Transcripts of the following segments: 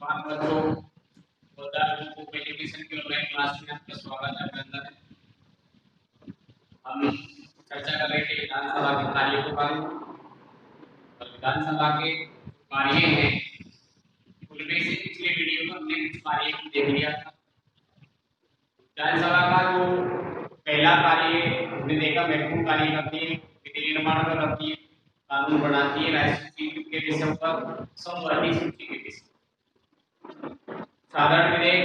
बात बच्चों को एजुकेशन के ऑनलाइन क्लास में आपका स्वागत है अभिनंदन है। हम चर्चा कर रहे थे विधानसभा के कार्य के बारे में और विधानसभा के कार्य हैं उनमें से पिछले वीडियो में हमने कुछ कार्य देख लिया था। विधानसभा का जो पहला कार्य हमने देखा महत्वपूर्ण कार्य करती है, विधि निर्माण करती है, कानून बनाती है, राष्ट्रीय के विषयों पर संवैधानिक सूची के विषय साधारण विधेयक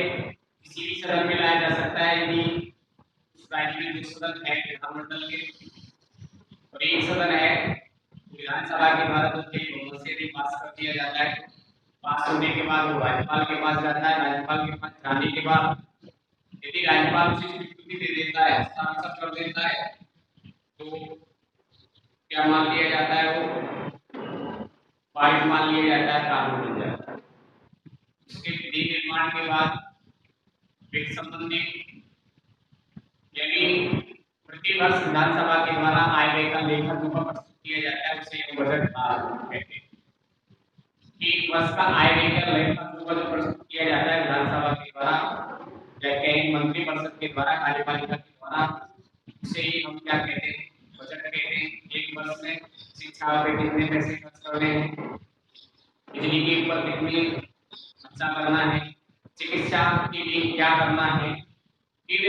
किसी भी सदन में लाया जा सकता है यदि उस राज्य में जो सदन है विधानमंडल के और एक सदन है विधानसभा के द्वारा तो बहुमत से पास कर दिया जाता है। पास होने के बाद वो राज्यपाल के पास जाता है, राज्यपाल के पास जाने के बाद यदि राज्यपाल उसे स्वीकृति दे देता है, हस्ताक्षर कर देता है तो क्या मान लिया जाता है, वो पारित मान लिया जाता है, कानून बन जाता है। उसके विधि निर्माण के बाद वित्त संबंधी यानी प्रतिवर्ष विधानसभा के द्वारा आय व्यय का लेखा जोखा प्रस्तुत किया जाता है, उसे बजट कहते हैं। एक वर्ष का आय व्यय का लेखा जोखा जो प्रस्तुत किया जाता है विधानसभा के द्वारा या कहीं मंत्रिपरिषद के द्वारा, कार्यपालिका के द्वारा, उसे हम क्या कहते हैं, बजट कहते हैं। एक वर्ष में शिक्षा पे कितने पैसे खर्च करने हैं, बिजली के ऊपर कितने खर्चा करना है, चिकित्सा के लिए क्या करना है, फिर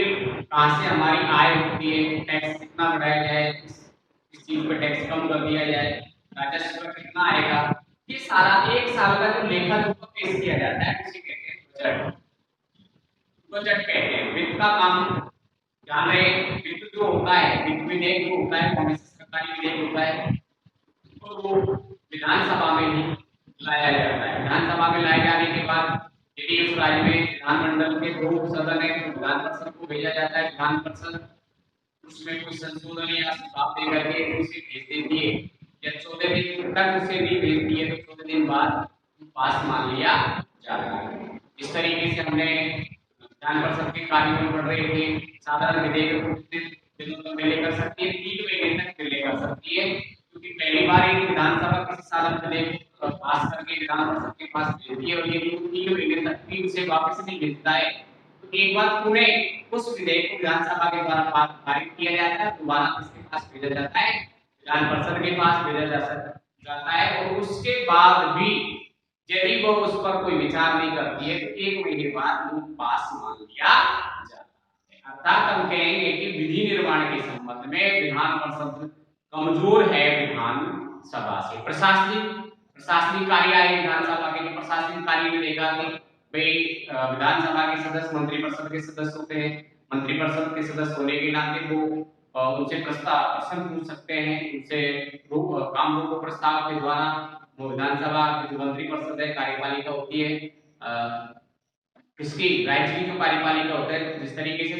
कहाँ से हमारी आय होती है, टैक्स कितना बढ़ाया जाए, इस चीज पर टैक्स कम कर दिया जाए, राजस्व कितना आएगा, ये सारा एक साल का जो लेखा जोखा पेश किया जाता है उसे कहते हैं बजट। बजट कहते हैं। वित्त का काम ध्यान रहे, वित्त जो होता है, वित्त विधेयक जो होता है हमेशा सरकारी विधेयक होता है और वो विधानसभा में ही लाया जाता है। विधानसभा में लाए जाने के बाद यदि उस राज्य में विधानमंडल के दो सदन है तो विधान परिषद को भेजा जाता है। विधान परिषद उसमें कोई संशोधन या सुझाव दे करके उसे भेज देती है या 14 दिन तक उसे नहीं भेजती है तो 14 दिन बाद पास मान लिया जाता है। इस तरीके से हमने विधान परिषद के कार्य में पढ़ रहे थे। साधारण विधेयक को कितने दिनों तक डिले कर सकती है, 3 महीने तक डिले कर सकती है, क्योंकि पहली बार एक विधानसभा किसी साधारण विधेयक पास करके विधान परिषद के पास भेजती है और यदि 3 महीने तक भी उसे वापस नहीं भेजता है तो एक बार पुनः उस विधेयक को विधानसभा के द्वारा पारित किया जाता है, दोबारा किसके पास भेजा जाता है, विधान परिषद के पास भेजा जाता है और उसके बाद भी यदि वो उस पर कोई विचार नहीं करती है तो 1 महीने बाद वो पास मान लिया जाता है। अर्थात हम कहेंगे कि विधि निर्माण के संबंध में विधान परिषद कमजोर है विधानसभा से। प्रशासनिक कार्य आए विधानसभा के, प्रशासनिक कार्य में देखा कि भाई विधानसभा के सदस्य मंत्रिपरिषद के सदस्य होते हैं, मंत्रिपरिषद के सदस्य होने के नाते वो उनसे प्रश्न पूछ सकते हैं, उनसे काम रोको प्रस्ताव के द्वारा वो विधानसभा की जो मंत्रिपरिषद है, कार्यपालिका होती है, इसकी राज्य की जो कार्यपालिका होता है, जिस तरीके से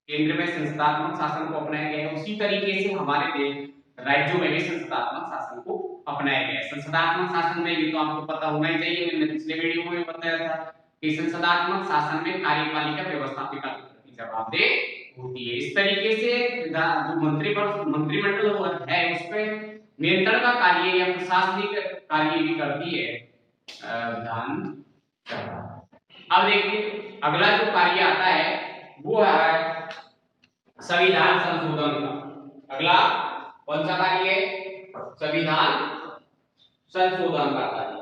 केंद्र में संस्थात्मक शासन को अपनाया गया है उसी तरीके से हमारे देश राज्यों में भी संस्थात्मक शासन को अपनाया गया है। संस्थात्मक शासन में ये तो आपको पता होना ही चाहिए, मैंने पिछले वीडियो में बताया था कि संस्थात्मक शासन में कार्यपालिका व्यवस्थापिका की जवाबदेह होती है। इस तरीके से जो मंत्रिमंडल है उस पर नियंत्रण का कार्य या प्रशासनिक कार्य भी करती है विधानसभा। अब देखिए अगला जो कार्य आता है वो है संविधान संशोधन का। अगला कौन सा कार्य है? संविधान संशोधन का कार्य।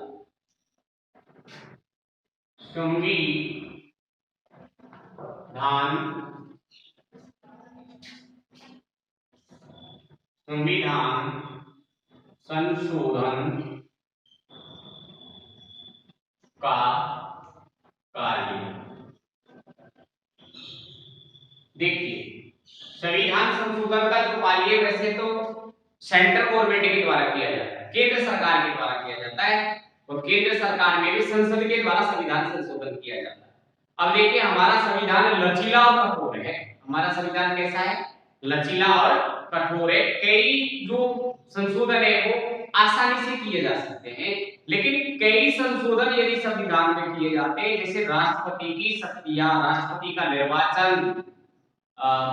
संविधान संशोधन का कार्य। देखिए संविधान संशोधन का जो कार्य वैसे तो सेंट्रल गवर्नमेंट के द्वारा किया जाता है, केंद्र सरकार के द्वारा किया जाता है और केंद्र सरकार में भी संसद के द्वारा संविधान संशोधन किया जाता है। अब देखिए हमारा संविधान लचीला और कठोर है। हमारा संविधान कैसा है? लचीला और कठोर है। कई जो संशोधन है वो आसानी से किए जा सकते हैं, लेकिन कई संशोधन यदि संविधान में किए जाते हैं, जैसे राष्ट्रपति की शक्तियां, राष्ट्रपति का निर्वाचन,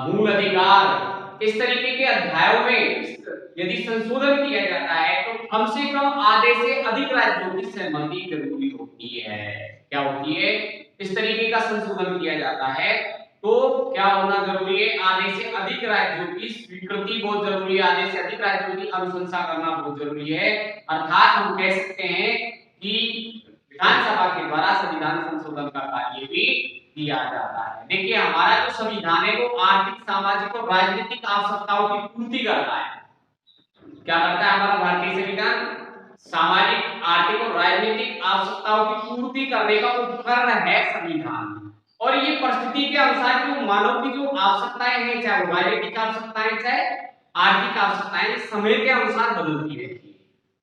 मूल अधिकार, इस तरीके के अध्यायों में यदि संशोधन किया जाता है तो कम से कम आधे से अधिक राज्यों की सहमति जरूरी होती है। क्या होती है? इस तरीके का संशोधन किया जाता है तो क्या होना जरूरी है? आधे से अधिक राज्यों की स्वीकृति बहुत जरूरी है, आधे से अधिक राज्यों की अनुशंसा करना बहुत जरूरी है। अर्थात हम कह सकते हैं कि विधानसभा के द्वारा संविधान संशोधन का कार्य भी किया जाता है। देखिए हमारा जो संविधान है वो आर्थिक, सामाजिक और राजनीतिक आवश्यकताओं की पूर्ति करता है। क्या करता है हमारा भारतीय संविधान? सामाजिक, आर्थिक और राजनीतिक आवश्यकताओं की पूर्ति करने का उपकरण है संविधान। और ये परिस्थिति के अनुसार जो मानव की जो आवश्यकताएं हैं, चाहे वो राजनीतिक आवश्यकताएं चाहे आर्थिक आवश्यकताएं, समय के अनुसार बदलती रहती है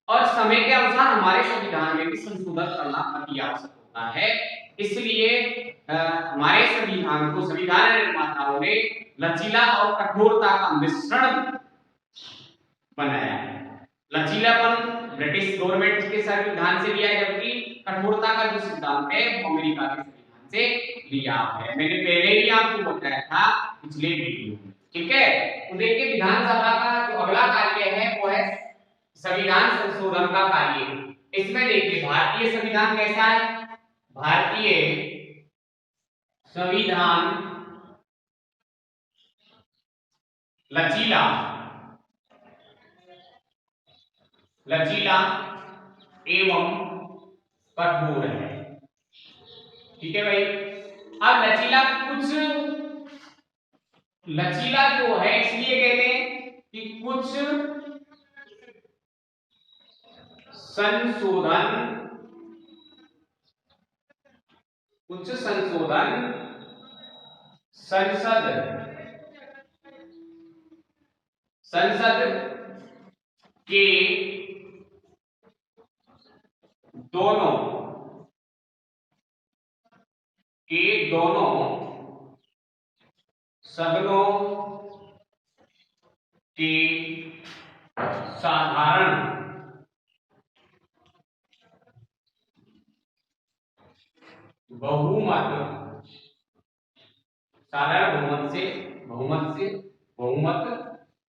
और समय के अनुसार हमारे संविधान में भी संशोधन करना अति आवश्यक होता है। इसलिए हमारे संविधान को संविधान निर्माताओं ने लचीला और कठोरता का मिश्रण बनाया है। लचीलापन ब्रिटिश गवर्नमेंट के संविधान से लिया है, जबकि कठोरता का जो सिद्धांत है वो अमेरिका के संविधान से लिया है। मैंने पहले ही आपको बताया था पिछले वीडियो में, ठीक है। तो देखिए विधानसभा का जो अगला कार्य है वो है संविधान संशोधन का कार्य। इसमें देखिए भारतीय संविधान कैसा है? भारतीय संविधान लचीला एवं कठोर है, ठीक है भाई। अब लचीला जो है इसलिए कहते हैं कि कुछ संशोधन संसद के दोनों सदनों के साधारण बहुमत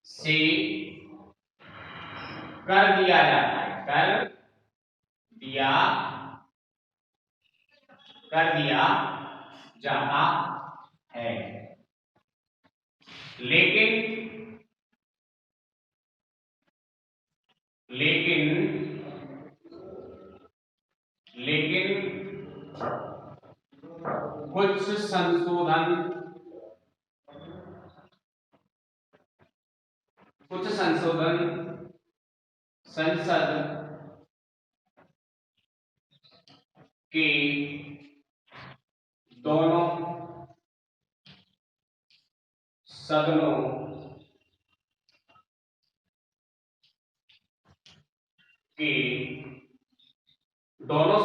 से कर दिया जाता है, कर दिया जाता है। लेकिन कुछ संशोधन संसद के दोनों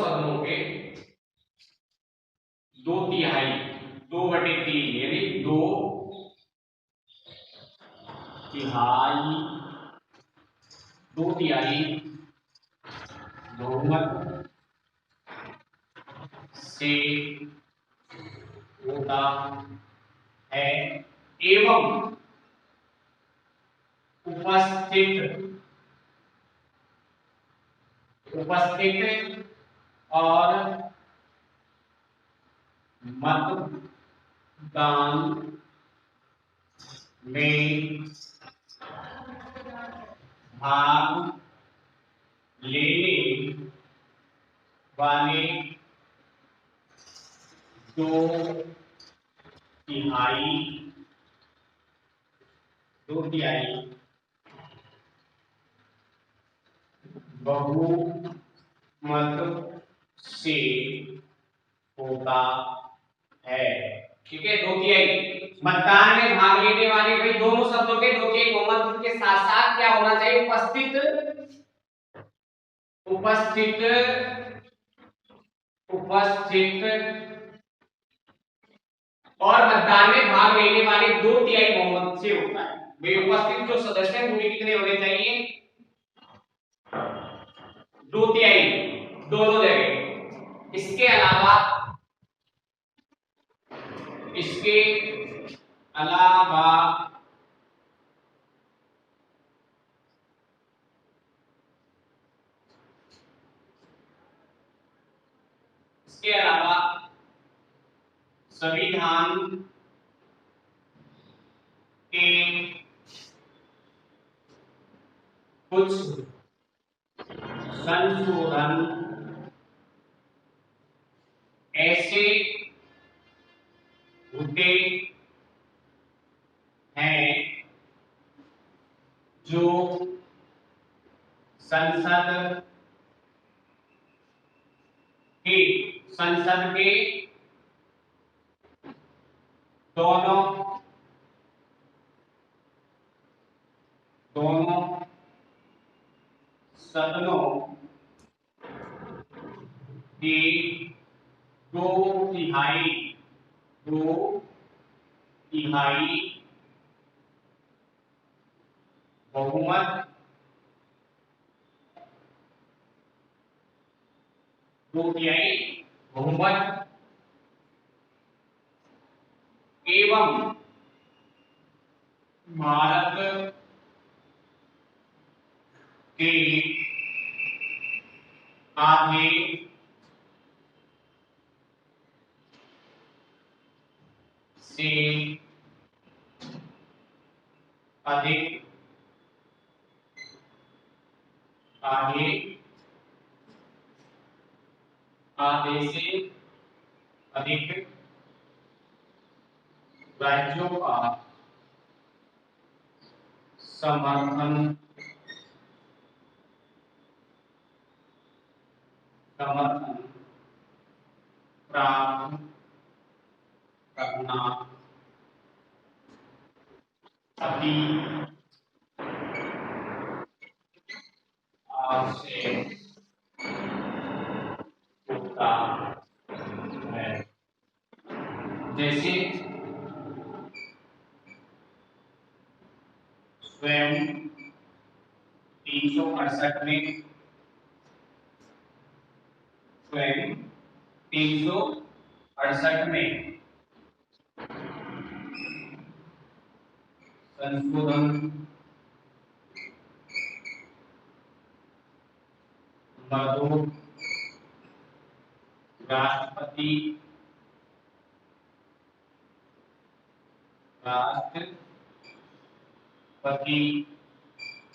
सदनों के 2/3 यानी 2/3 बहुमत से होता है एवं उपस्थित और मतदान में भाग लेने वाले 2/3 बहुमत से होता है, ठीक है। 2/3 मतदान में भाग लेने वाले भाई दोनों शब्दों के 2/3 बहुमत के साथ साथ क्या होना चाहिए? उपस्थित और मतदान में भाग लेने वाले 2/3 बहुमत से होता है। भाई उपस्थित जो सदस्य हैं वो कितने होने चाहिए? 2/3 दोनों जगह। इसके अलावा इसके अलावा संविधान के कुछ संशोधन ऐसे होते हैं जो संसद के दोनों सदनों की दो तिहाई बहुमत एवं भारत के आधे से अधिक राज्यों का समर्थन प्राप्त करना अति आवश्यक होता है। जैसे स्वयं 368 में संशोधन नंबर 2 राष्ट्रपति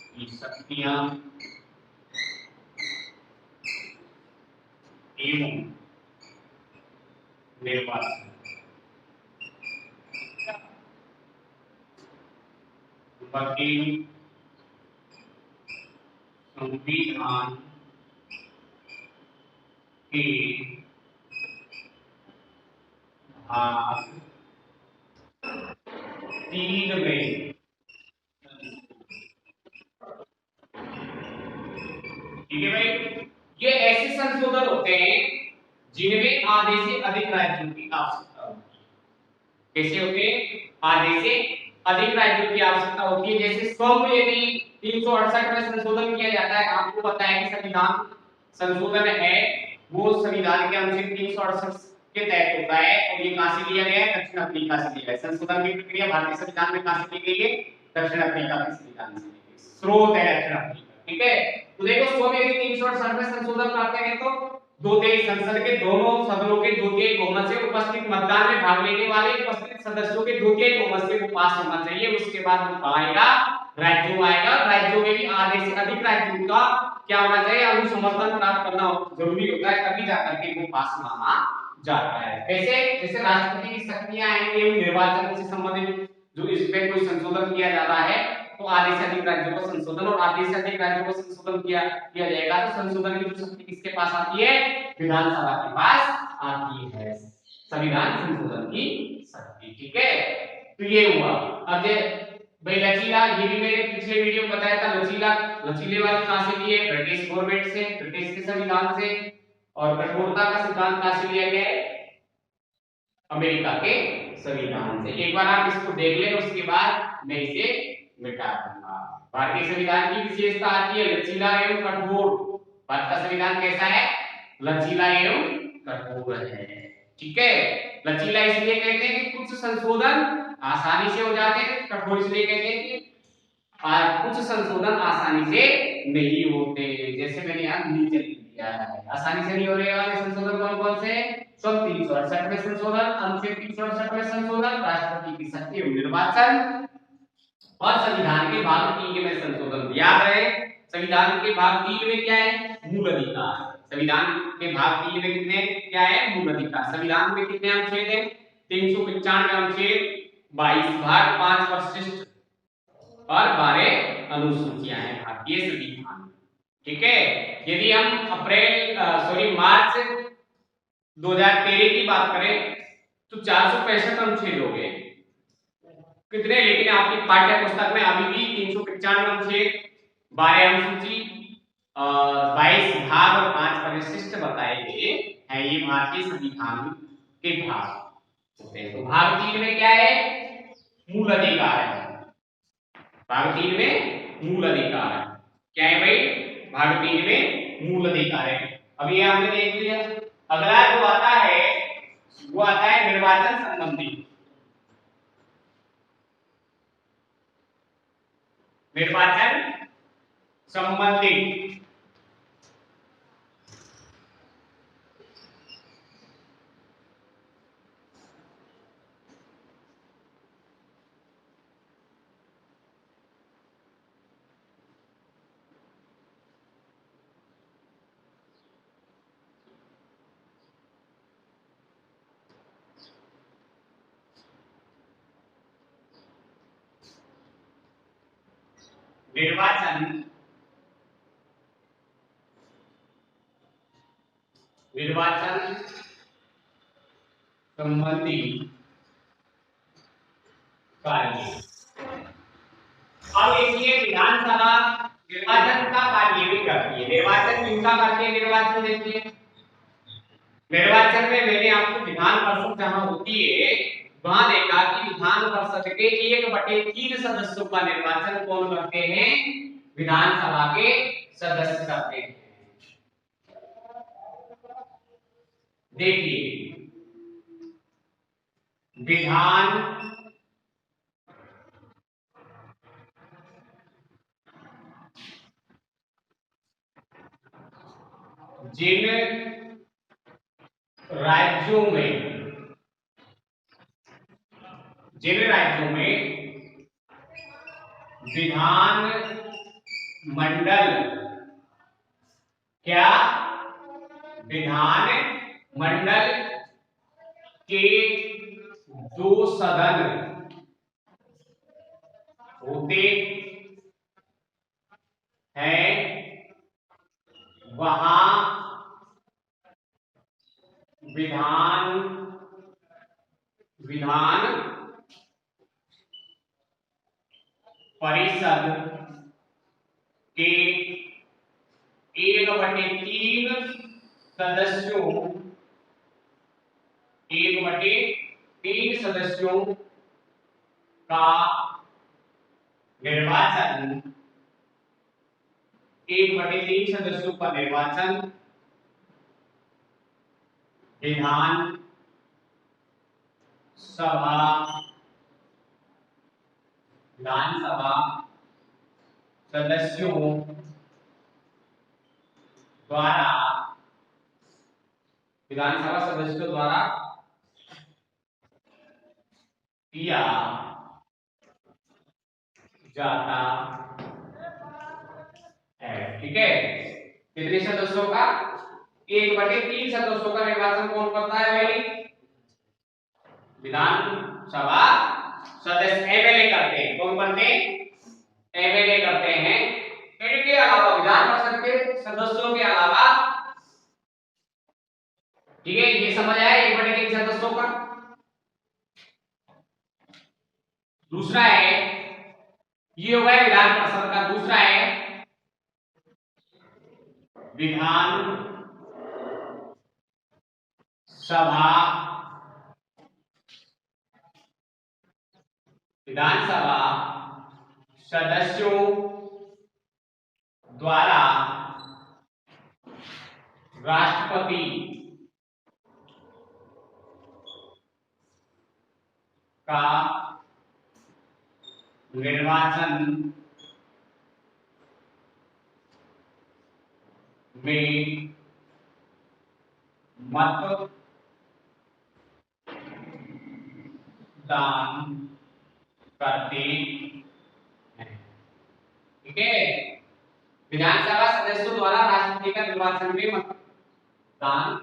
की शक्तियां एवं निर्वाचन नंबर 3 संविधान के भाग 3 में ठीक है भाई, ये ऐसे संशोधन होते हैं जिनमें आधे से अधिक राज्यों की आवश्यकता होती है। कैसे होते हैं? आधे से अधिक राज्यों की आवश्यकता होती है। जैसे स्वयं यदि 368 में संशोधन किया जाता है, आपको पता है कि संविधान संशोधन है वो संविधान के अनुच्छेद 368 के तहत होता है और ये कहां से लिया गया है? दक्षिण अफ्रीका से लिया गया है। संशोधन की प्रक्रिया भारतीय संविधान में कहां से ली गई है? दक्षिण अफ्रीका के संविधान से ली गई। स्रोत है दक्षिण अफ्रीका। ठीक है, तो देखो स्वयं यदि 368 में संशोधन करते हैं तो दो तिहाई संसद के दोनों सदनों के दो तिहाई बहुमत से उपस्थित मतदान में भाग लेने वाले उपस्थित सदस्यों के दो तिहाई बहुमत से वो पास होना चाहिए। उसके बाद वो आएगा राज्यों आएगा, राज्यों में भी आधे से अधिक राज्यों का क्या होना चाहिए? अनुसमर्थन प्राप्त करना जरूरी होता है, तभी जाकर के वो पास माना जाता है। कैसे? जैसे राष्ट्रपति की शक्तियां हैं एवं निर्वाचन से संबंधित जो इस पे कोई संशोधन किया जा रहा है तो आधे से अधिक राज्यों को संशोधन और आधे से अधिक राज्यों को संशोधन किया जाएगा तो संशोधन की जो शक्ति किसके पास आती है? विधानसभा के पास आती है, संविधान संशोधन की शक्ति। ठीक है, तो ये हुआ। अब भाई लचीला, ये भी मैंने पिछले वीडियो में बताया था, लचीले वाले कहां से लिए? ब्रिटिश गवर्नमेंट से, ब्रिटिश के संविधान से। और कठोरता का सिद्धांत कहां से लिया गया है? अमेरिका के संविधान से। एक बार आप इसको देख लें, उसके बाद मैं इसे मिटा दूंगा। भारतीय संविधान की विशेषता आती है लचीला एवं कठोर। भारत का संविधान कैसा है? लचीला एवं कठोर है। ठीक है, लचीला इसलिए कहते हैं कि कुछ संशोधन आसानी से हो जाते हैं, कठोर इसलिए कहते हैं कि कुछ संशोधन आसानी से नहीं होते। जैसे मैंने यहाँ नीचे लिख दिया किया है। आसानी से नहीं होने वाले संशोधन कौन कौन से? सब 368 में संशोधन, अनुच्छेद 368 में संशोधन, राष्ट्रपति की शक्ति एवं निर्वाचन और संविधान के भाग 3 में संशोधन। याद रहे संविधान के भाग 3 में क्या है? मूल अधिकार। संविधान के भाग 3 में कितने क्या है? मूल अधिकार। संविधान में कितने अनुच्छेद हैं? 395 अनुच्छेद, 22 भाग, 5 परिशिष्ट और 12 अनुसूचियां हैं भारतीय संविधान। ठीक है। यदि हम मार्च 2013 की बात करें तो 465 अनुच्छेद हो गए कितने, लेकिन आपकी पाठ्य पुस्तक में अभी भी 395 अनुच्छेद, 12 अनुसूची, 22 भाग और 5 परिशिष्ट बताए गए हैं। ये भारतीय संविधान के भाग होते हैं। तो भाग 3 में क्या है? मूल अधिकार है। भाग 3 में मूल अधिकार है। क्या है भाई? भाग 3 में मूल अधिकार है। अब ये हमने देख लिया। अगला जो आता है वो आता है निर्वाचन संबंधी। निर्वाचन संबंधी निर्वाचन निर्वाचन संबंधी कार्य। अब देखिए विधानसभा निर्वाचन का कार्य भी करती है। निर्वाचन किसका करती है? निर्वाचन देखिए, निर्वाचन में मैंने आपको विधान परिषद जहां होती है वहां देखा कि विधान परिषद के 1/3 सदस्यों का निर्वाचन कौन करते हैं? विधानसभा के सदस्य करते हैं। देखिए विधान जिन राज्यों में विधान मंडल क्या विधान मंडल के 2 सदन होते हैं वहां विधान परिषद के 1/3 सदस्यों 1/3 सदस्यों का निर्वाचन 1/3 सदस्यों का निर्वाचन विधानसभा सदस्यों द्वारा किया जाता है। ठीक है। कितने सदस्यों का? 1/3 सदस्यों का निर्वाचन कौन करता है भाई? विधानसभा सदस्य एमएलए करते हैं। कौन करते हैं? एमएलए करते हैं। इनके अलावा विधान परिषद के सदस्यों के अलावा, ठीक है, ये समझ आया 1/3 सदस्यों का। दूसरा है, ये हो गया विधान परिषद का। दूसरा है विधान विधानसभा सदस्यों द्वारा राष्ट्रपति का निर्वाचन में मतदान करते हैं। ठीक है, विधानसभा सदस्यों द्वारा राष्ट्रपति का निर्वाचन में मतदान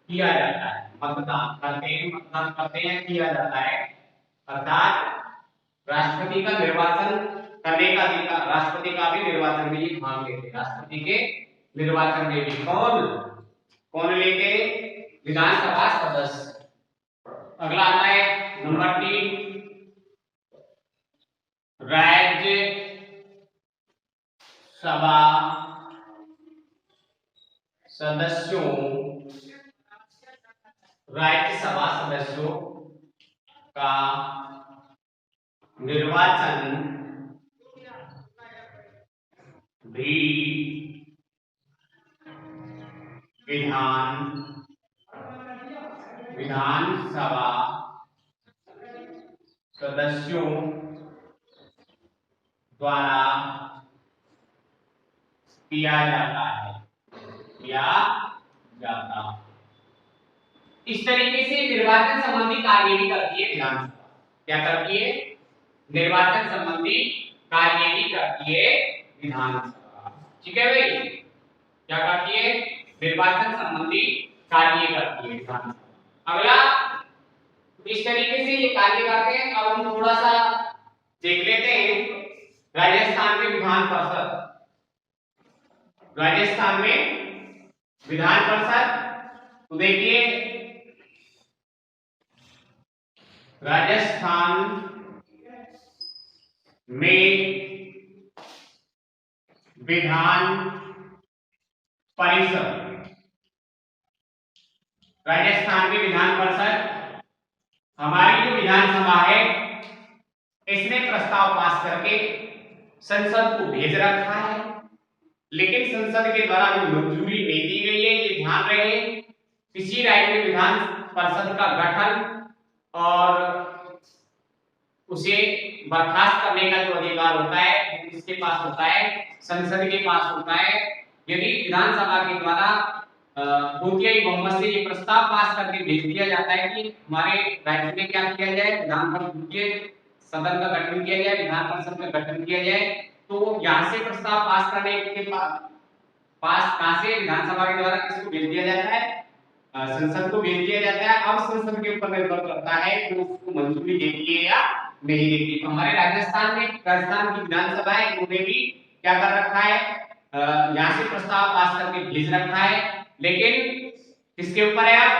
किया जाता है। मतदान करते हैं, मतदान करते हैं, किया जाता है, अर्थात राष्ट्रपति का निर्वाचन करने का अधिकार, राष्ट्रपति का भी निर्वाचन में ही भाग लेते हैं। राष्ट्रपति के निर्वाचन में भी कौन कौन लेते? विधानसभा सदस्य। अगला आता है नंबर 3, राज्य सभा सदस्यों, राज्यसभा सदस्यों का निर्वाचन भी विधानसभा सदस्यों द्वारा किया जाता है, किया जाता। इस तरीके से निर्वाचन संबंधी कार्य भी करती है विधानसभा। क्या करती है? निर्वाचन संबंधी कार्य भी करती है विधानसभा। ठीक है भाई, क्या करती है? निर्वाचन संबंधी कार्य करती है विधानसभा। अगला, इस तरीके से ये कार्य करते हैं। अब हम थोड़ा सा देख लेते हैं राजस्थान में विधान परिषद। राजस्थान में विधान परिषद, तो देखिए राजस्थान में विधान परिषद, राजस्थान में विधान परिषद, हमारी जो विधानसभा है इसने प्रस्ताव पास करके संसद को भेज रखा है, लेकिन संसद के द्वारा मंजूरी नहीं दी गई है। ये ध्यान रहे, किसी राज्य में विधान परिषद का गठन और उसे बर्खास्त करने का जो अधिकार होता है वो किसके पास होता है? संसद के पास होता है। यदि विधानसभा के द्वारा बहुमत बहुमत से ये प्रस्ताव पास करके भेज दिया जाता है कि हमारे राज्य में क्या किया जाए, विधान परिषद के सदन का गठन किया जाए, विधान परिषद का गठन किया जाए, तो यहाँ से प्रस्ताव पास करने के पास कहां से? विधानसभा के द्वारा किसको भेज दिया जाता है? संसद को भेज दिया जाता है। अब संसद के ऊपर निर्भर करता है कि उसको मंजूरी देती है या नहीं देती। तो हमारे राजस्थान की विधानसभा है, उन्होंने भी क्या कर रखा है? यहाँ से प्रस्ताव पास करके भेज रखा है, लेकिन किसके ऊपर है? अब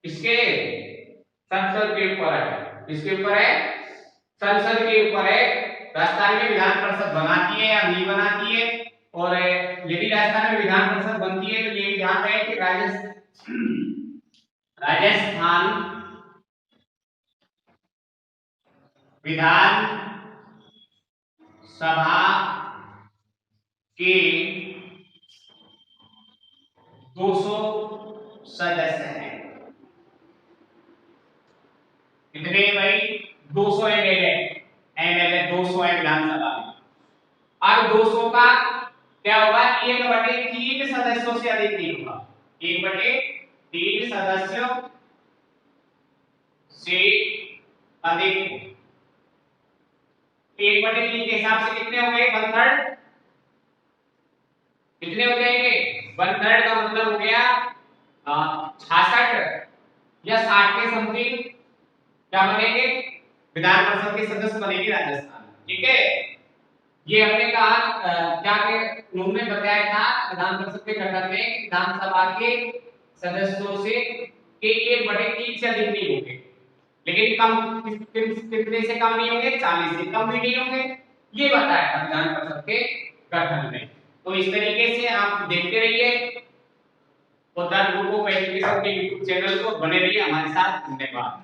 इसके संसद के ऊपर है। किसके ऊपर है? संसद के ऊपर है। राजस्थान में विधान परिषद बनाती है या नहीं बनाती है, और यदि राजस्थान में विधान परिषद बनती है तो ये ध्यान रहे कि राजस्थान विधान सभा के 200 सदस्य हैं। कितने भाई? 200 एमएलए 200 है विधानसभा में। अब 200 का क्या होगा? 1/3 सदस्यों से अधिक नहीं होगा। 1/3 सदस्यों से अधिक। 1/3 के हिसाब से कितने हो गए? 1/3। कितने हो जाएंगे? 1/3 का मतलब हो गया 66 या 60 के समथिंग क्या बनेंगे? विधान परिषद के सदस्य बनेंगे राजस्थान। ठीक है, ये हमने कहा क्या के उन्होंने बताया था विधान परिषद के गठन में विधानसभा के सदस्यों से के 1/3 से अधिक नहीं होंगे, लेकिन कम कितने से कम नहीं होंगे? 40 से कम भी नहीं होंगे, ये बताया था विधान परिषद के गठन में। तो इस तरीके से आप देखते रहिए और द ग्रुप ऑफ एजुकेशन के YouTube चैनल को बने रहिए हमारे साथ। धन्यवाद।